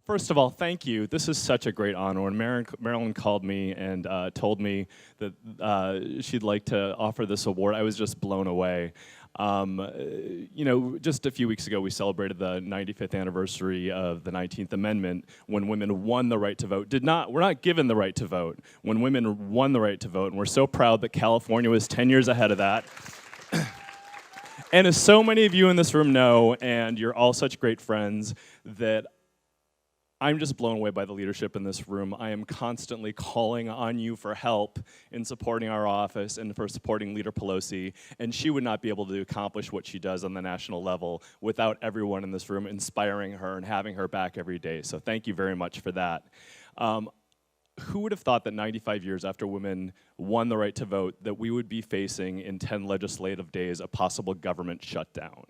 First of all, thank you. This is such a great honor. When Marilyn called me and told me that she'd like to offer this award, I was just blown away. Just a few weeks ago, we celebrated the 95th anniversary of the 19th Amendment, when women won the right to vote. We're not given the right to vote. When women won the right to vote, and we're so proud that California was 10 years ahead of that. And as so many of you in this room know, and you're all such great friends, that I'm just blown away by the leadership in this room. I am constantly calling on you for help in supporting our office and for supporting Leader Pelosi, and she would not be able to accomplish what she does on the national level without everyone in this room inspiring her and having her back every day. So thank you very much for that. Who would have thought that 95 years after women won the right to vote that we would be facing in 10 legislative days a possible government shutdown?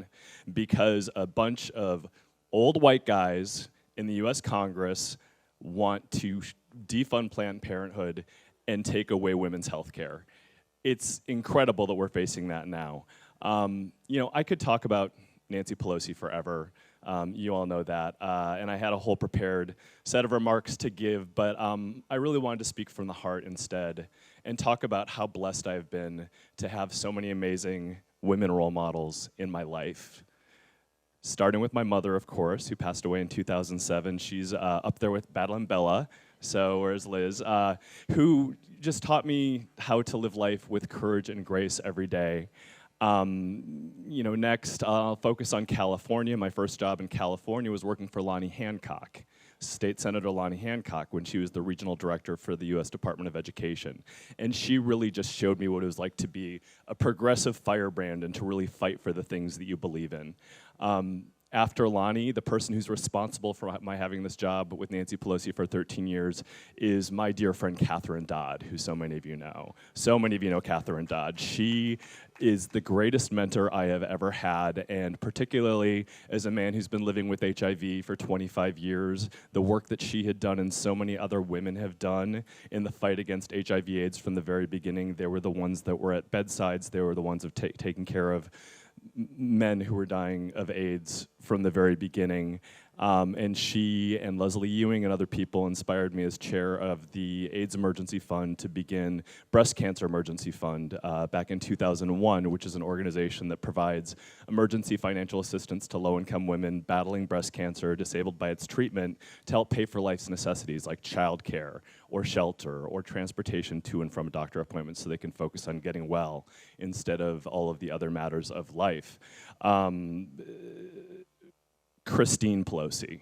Because a bunch of old white guys in the US Congress want to defund Planned Parenthood and take away women's health care. It's incredible that we're facing that now. I could talk about Nancy Pelosi forever. You all know that. And I had a whole prepared set of remarks to give, but I really wanted to speak from the heart instead and talk about how blessed I've been to have so many amazing women role models in my life. Starting with my mother, of course, who passed away in 2007. She's up there with Battle and Bella, so where's Liz, who just taught me how to live life with courage and grace every day. Next, I'll focus on California. My first job in California was working for Lonnie Hancock, State Senator Lonnie Hancock, when she was the regional director for the US Department of Education. And she really just showed me what it was like to be a progressive firebrand and to really fight for the things that you believe in. After Lonnie, the person who's responsible for my having this job with Nancy Pelosi for 13 years is my dear friend Catherine Dodd, who so many of you know. So many of you know Catherine Dodd. She is the greatest mentor I have ever had, and particularly as a man who's been living with HIV for 25 years, the work that she had done and so many other women have done in the fight against HIV/AIDS from the very beginning. They were the ones that were at bedsides. They were the ones of taking care of men who were dying of AIDS from the very beginning. And she and Leslie Ewing and other people inspired me as chair of the AIDS Emergency Fund to begin Breast Cancer Emergency Fund back in 2001, which is an organization that provides emergency financial assistance to low-income women battling breast cancer, disabled by its treatment, to help pay for life's necessities like childcare or shelter or transportation to and from doctor appointments so they can focus on getting well instead of all of the other matters of life. Christine Pelosi.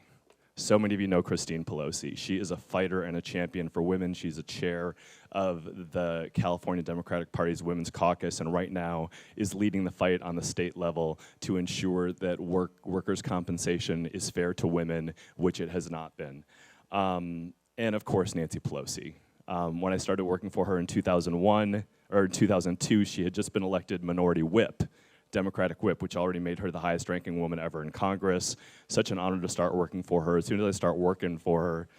So many of you know Christine Pelosi. She is a fighter and a champion for women. She's a chair of the California Democratic Party's Women's Caucus, and right now is leading the fight on the state level to ensure that workers' compensation is fair to women, which it has not been. And of course, Nancy Pelosi. When I started working for her in 2001, or 2002, she had just been elected minority whip. Democratic whip, which already made her the highest ranking woman ever in Congress. Such an honor to start working for her. As soon as I start working for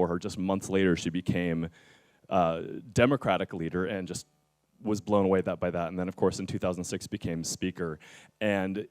her, just months later, she became Democratic leader and just was blown away by that. And then, of course, in 2006, became Speaker. And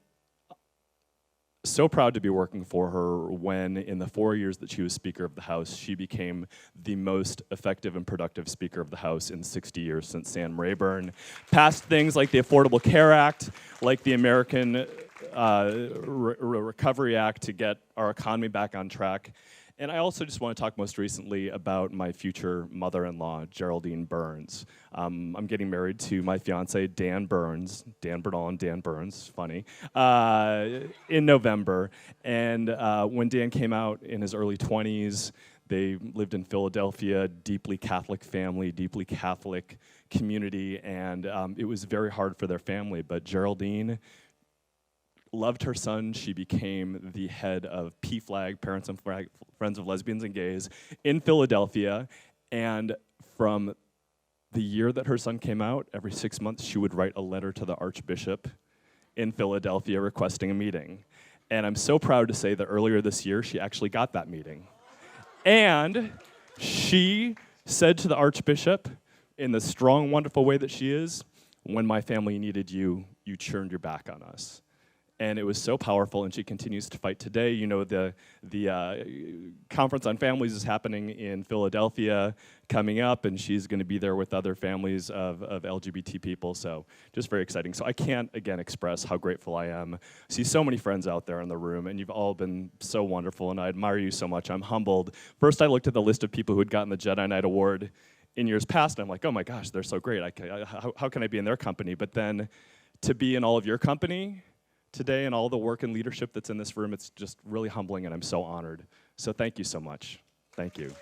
so proud to be working for her when, in the 4 years that she was Speaker of the House, she became the most effective and productive Speaker of the House in 60 years since Sam Rayburn. Passed things like the Affordable Care Act, like the American Recovery Act to get our economy back on track. And I also just want to talk most recently about my future mother-in-law, Geraldine Burns. I'm getting married to my fiance, Dan Burns, Dan Bernal and Dan Burns, funny, in November. And when Dan came out in his early 20s, they lived in Philadelphia, deeply Catholic family, deeply Catholic community, and it was very hard for their family. But Geraldine loved her son. She became the head of PFLAG, Parents and Friends of Lesbians and Gays, in Philadelphia. And from the year that her son came out, every 6 months she would write a letter to the Archbishop in Philadelphia requesting a meeting. And I'm so proud to say that earlier this year she actually got that meeting. And she said to the Archbishop, in the strong, wonderful way that she is, "When my family needed you, you turned your back on us." And it was so powerful, and she continues to fight today. You know, the Conference on Families is happening in Philadelphia coming up, and she's going to be there with other families of LGBT people, so just very exciting. So I can't, again, express how grateful I am. I see so many friends out there in the room, and you've all been so wonderful, and I admire you so much. I'm humbled. First, I looked at the list of people who had gotten the Jedi Knight Award in years past, and I'm like, oh my gosh, they're so great. How can I be in their company? But then to be in all of your company today and all the work and leadership that's in this room, it's just really humbling, and I'm so honored. So thank you so much. Thank you.